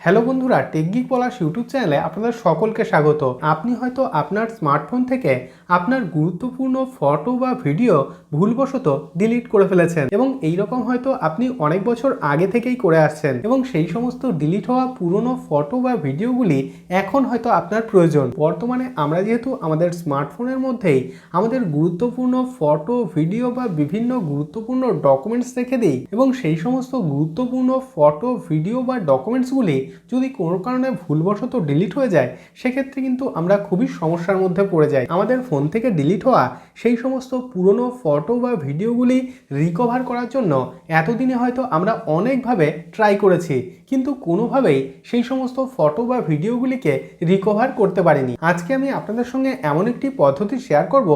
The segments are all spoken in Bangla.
হ্যালো বন্ধুরা, টেক গিক পলাশ ইউটিউব চ্যানেলে আপনাদের সকলকে স্বাগত। আপনি হয়তো আপনার স্মার্টফোন থেকে আপনার গুরুত্বপূর্ণ ফটো বা ভিডিও ভুলবশত ডিলিট করে ফেলেছেন এবং এই রকম হয়তো আপনি অনেক বছর আগে থেকেই করে আসছেন এবং সেই সমস্ত ডিলিট হওয়া পুরনো ফটো বা ভিডিওগুলি এখন হয়তো আপনার প্রয়োজন। বর্তমানে আমরা যেহেতু আমাদের স্মার্টফোনের মধ্যেই আমাদের গুরুত্বপূর্ণ ফটো, ভিডিও বা বিভিন্ন গুরুত্বপূর্ণ ডকুমেন্টস রেখে দিই এবং সেই সমস্ত গুরুত্বপূর্ণ ফটো, ভিডিও বা ডকুমেন্টসগুলি যদি কোনো কারণে ভুলবশত ডিলিট হয়ে যায়, সেক্ষেত্রে কিন্তু আমরা খুবই সমস্যার মধ্যে পড়ে যাই। আমাদের ফোন থেকে ডিলিট হওয়া সেই সমস্ত পুরনো ফটো বা ভিডিওগুলি রিকভার করার জন্য এতদিনে হয়তো আমরা অনেকভাবে ট্রাই করেছি, কিন্তু কোনোভাবেই সেই সমস্ত ফটো বা ভিডিওগুলিকে রিকভার করতে পারিনি। আজকে আমি আপনাদের সঙ্গে এমন একটি পদ্ধতি শেয়ার করব,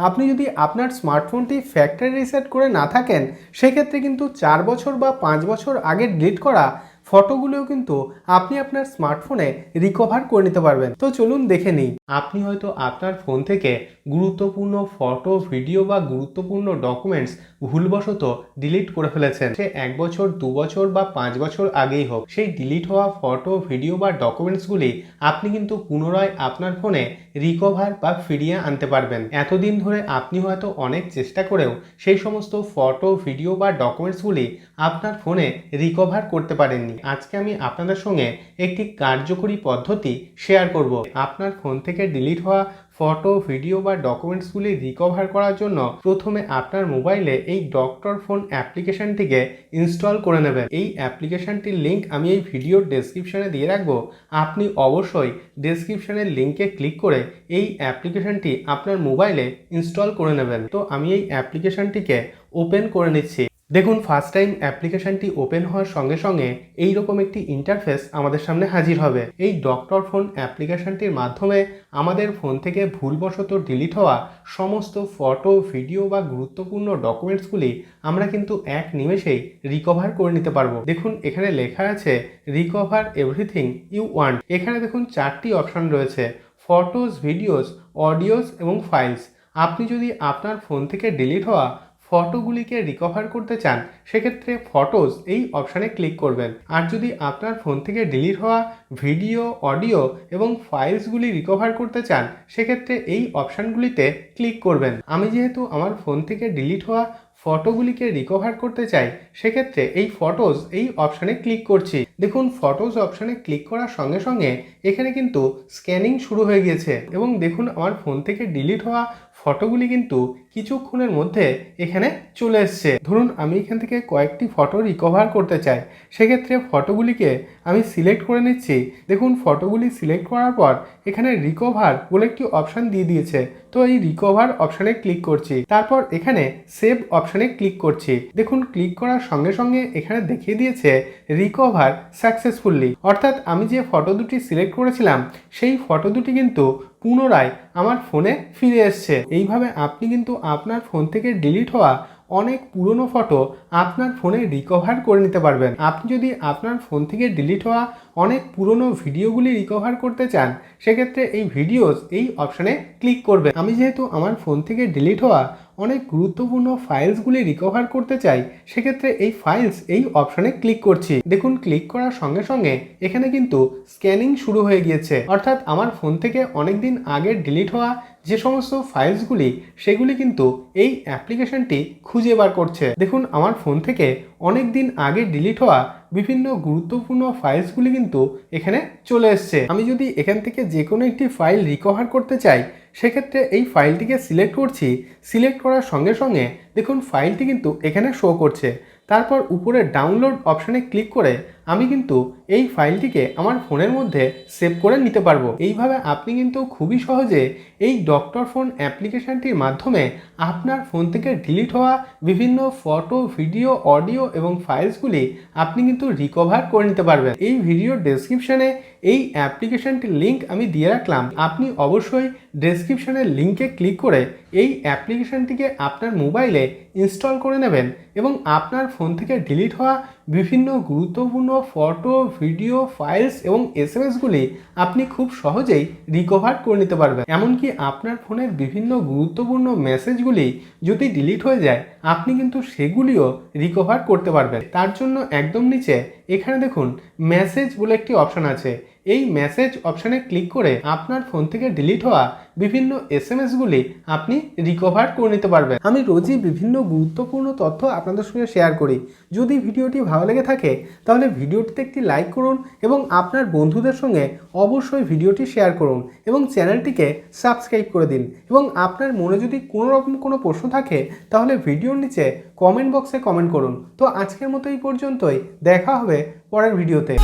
আপনি যদি আপনার স্মার্টফোনটি ফ্যাক্টরি রিসেট করে না থাকেন, সেক্ষেত্রে কিন্তু 4 বছর বা 5 বছর আগে ডিলিট করা ফটোগুলোও কিন্তু আপনি আপনার স্মার্টফোনে রিকভার করে নিতে পারবেন। তো চলুন দেখে নিই। আপনি হয়তো আপনার ফোন থেকে গুরুত্বপূর্ণ ফটো, ভিডিও বা গুরুত্বপূর্ণ ডকুমেন্টস ভুলবশত ডিলিট করে ফেলেছেন। সে 1 বছর, 2 বছর বা 5 বছর আগেই হোক, সেই ডিলিট হওয়া ফটো, ভিডিও বা ডকুমেন্টসগুলি আপনি কিন্তু পুনরায় আপনার ফোনে রিকভার বা ফিরিয়ে আনতে পারবেন। এতদিন ধরে আপনি হয়তো অনেক চেষ্টা করেও সেই সমস্ত ফটো, ভিডিও বা ডকুমেন্টসগুলি আপনার ফোনে রিকভার করতে পারেননি। আজকে আমি আপনাদের সঙ্গে একটি কার্যকরী পদ্ধতি শেয়ার করব। আপনার ফোন থেকে ডিলিট হওয়া ফটো, ভিডিও বা ডকুমেন্টসগুলি রিকভার করার জন্য প্রথমে আপনার মোবাইলে এই ডক্টর ফোন অ্যাপ্লিকেশনটিকে ইনস্টল করে নেবেন। এই অ্যাপ্লিকেশনটির লিঙ্ক আমি এই ভিডিওর ডেসক্রিপশনে দিয়ে রাখবো। আপনি অবশ্যই ডেসক্রিপশনের লিঙ্কে ক্লিক করে এই অ্যাপ্লিকেশনটি আপনার মোবাইলে ইনস্টল করে নেবেন। তো আমি এই অ্যাপ্লিকেশনটিকে ওপেন করে নিচ্ছি। দেখুন, ফার্স্ট টাইম অ্যাপ্লিকেশনটি ওপেন হওয়ার সঙ্গে সঙ্গে এইরকম একটি ইন্টারফেস আমাদের সামনে হাজির হবে। এই ডক্টর ফোন অ্যাপ্লিকেশনটির মাধ্যমে আমাদের ফোন থেকে ভুলবশত ডিলিট হওয়া সমস্ত ফটো, ভিডিও বা গুরুত্বপূর্ণ ডকুমেন্টসগুলি আমরা কিন্তু এক নিমেষেই রিকভার করে নিতে পারবো। দেখুন, এখানে লেখা আছে রিকভার এভরিথিং ইউ ওয়ান্ট। এখানে দেখুন 4টি অপশন রয়েছে: ফটোজ, ভিডিওস, অডিওস এবং ফাইলস। আপনি যদি আপনার ফোন থেকে ডিলিট হওয়া ফটোগুলিকে রিকভার করতে চান, সেক্ষেত্রে ফটোজ এই অপশানে ক্লিক করবেন। আর যদি আপনার ফোন থেকে ডিলিট হওয়া ভিডিও, অডিও এবং ফাইলসগুলি রিকভার করতে চান, সেক্ষেত্রে এই অপশানগুলিতে ক্লিক করবেন। আমি যেহেতু আমার ফোন থেকে ডিলিট হওয়া ফটোগুলিকে রিকভার করতে চাই, সেক্ষেত্রে এই ফটোজ এই অপশানে ক্লিক করছি। দেখুন, ফটোজ অপশানে ক্লিক করার সঙ্গে সঙ্গে এখানে কিন্তু স্ক্যানিং শুরু হয়ে গিয়েছে এবং দেখুন আমার ফোন থেকে ডিলিট হওয়া ফটোগুলি কিন্তু কিছুক্ষণের মধ্যে এখানে চলে এসছে। ধরুন আমি এখান থেকে কয়েকটি ফটো রিকভার করতে চাই, সেক্ষেত্রে ফটোগুলিকে আমি সিলেক্ট করে নিচ্ছি। দেখুন, ফটোগুলি সিলেক্ট করার পর এখানে রিকভার বলে একটি অপশান দিয়ে দিয়েছে। তো এই রিকভার অপশানে ক্লিক করছি, তারপর এখানে সেভ অপশানে ক্লিক করছি। দেখুন, ক্লিক করার সঙ্গে সঙ্গে এখানে দেখিয়ে দিয়েছে রিকভার সাকসেসফুলি, অর্থাৎ আমি যে ফটো দুটি সিলেক্ট করেছিলাম সেই ফটো দুটি কিন্তু পুনরায় আমার ফোনে ফিরে এসছে। এইভাবে আপনি কিন্তু আপনার ফোন থেকে ডিলিট হওয়া অনেক পুরনো ফটো আপনার ফোনে রিকভার করে নিতে পারবেন। আপনি যদি আপনার ফোন থেকে ডিলিট হওয়া অনেক পুরনো ভিডিওগুলি রিকভার করতে চান, সেক্ষেত্রে এই ভিডিওস এই অপশানে ক্লিক করবেন। আমি যেহেতু আমার ফোন থেকে ডিলিট হওয়া অনেক গুরুত্বপূর্ণ ফাইলসগুলি রিকভার করতে চাই, সেক্ষেত্রে এই ফাইলস এই অপশানে ক্লিক করছি। দেখুন, ক্লিক করার সঙ্গে সঙ্গে এখানে কিন্তু স্ক্যানিং শুরু হয়ে গিয়েছে, অর্থাৎ আমার ফোন থেকে অনেক দিন আগে ডিলিট হওয়া যে সমস্ত ফাইলসগুলি সেগুলি কিন্তু এই অ্যাপ্লিকেশনটি খুঁজে বার করছে। দেখুন, আমার ফোন থেকে অনেক দিন আগে ডিলিট হওয়া বিভিন্ন গুরুত্বপূর্ণ ফাইলসগুলি কিন্তু এখানে চলে এসছে। আমি যদি এখান থেকে যে কোনো একটি ফাইল রিকভার করতে চাই, সেক্ষেত্রে এই ফাইলটিকে সিলেক্ট করছি। সিলেক্ট করার সঙ্গে সঙ্গে দেখুন ফাইলটি কিন্তু এখানে শো করছে। তারপর উপরে ডাউনলোড অপশানে ক্লিক করে আমি কিন্তু এই ফাইলটিকে আমার ফোনের মধ্যে সেভ করে নিতে পারবো। এইভাবে আপনি কিন্তু খুবই সহজে এই ডক্টর ফোন অ্যাপ্লিকেশনটির মাধ্যমে আপনার ফোন থেকে ডিলিট হওয়া বিভিন্ন ফটো, ভিডিও, অডিও এবং ফাইলসগুলি আপনি কিন্তু রিকভার করে নিতে পারবেন। এই ভিডিওর ডেসক্রিপশনে এই অ্যাপ্লিকেশনটির লিঙ্ক আমি দিয়ে রাখলাম। আপনি অবশ্যই ডেসক্রিপশনের লিঙ্কে ক্লিক করে এই অ্যাপ্লিকেশনটিকে আপনার মোবাইলে ইনস্টল করে নেবেন এবং আপনার ফোন থেকে ডিলিট হওয়া বিভিন্ন গুরুত্বপূর্ণ ফটো, ভিডিও, ফাইলস এবং এসএমএসগুলি আপনি খুব সহজেই রিকভার করে নিতে পারবেন। এমনকি আপনার ফোনের বিভিন্ন গুরুত্বপূর্ণ মেসেজগুলি যদি ডিলিট হয়ে যায়, আপনি কিন্তু সেগুলিও রিকভার করতে পারবেন। তার জন্য একদম নিচে এখানে দেখুন মেসেজ বলে একটি অপশান আছে। এই মেসেজ অপশানে ক্লিক করে আপনার ফোন থেকে ডিলিট হওয়া বিভিন্ন এসএমএসগুলি আপনি রিকভার করে নিতে পারবেন। আমি রোজই বিভিন্ন গুরুত্বপূর্ণ তথ্য আপনাদের সঙ্গে শেয়ার করি। যদি ভিডিওটি ভালো লেগে থাকে তাহলে ভিডিওটিতে একটি লাইক করুন এবং আপনার বন্ধুদের সঙ্গে অবশ্যই ভিডিওটি শেয়ার করুন এবং চ্যানেলটিকে সাবস্ক্রাইব করে দিন। এবং আপনার মনে যদি কোনো রকম কোনো প্রশ্ন থাকে তাহলে ভিডিওর নিচে কমেন্ট বক্সে কমেন্ট করুন। তো আজকের মতো এই পর্যন্তই, দেখা হবে পরের ভিডিওতে।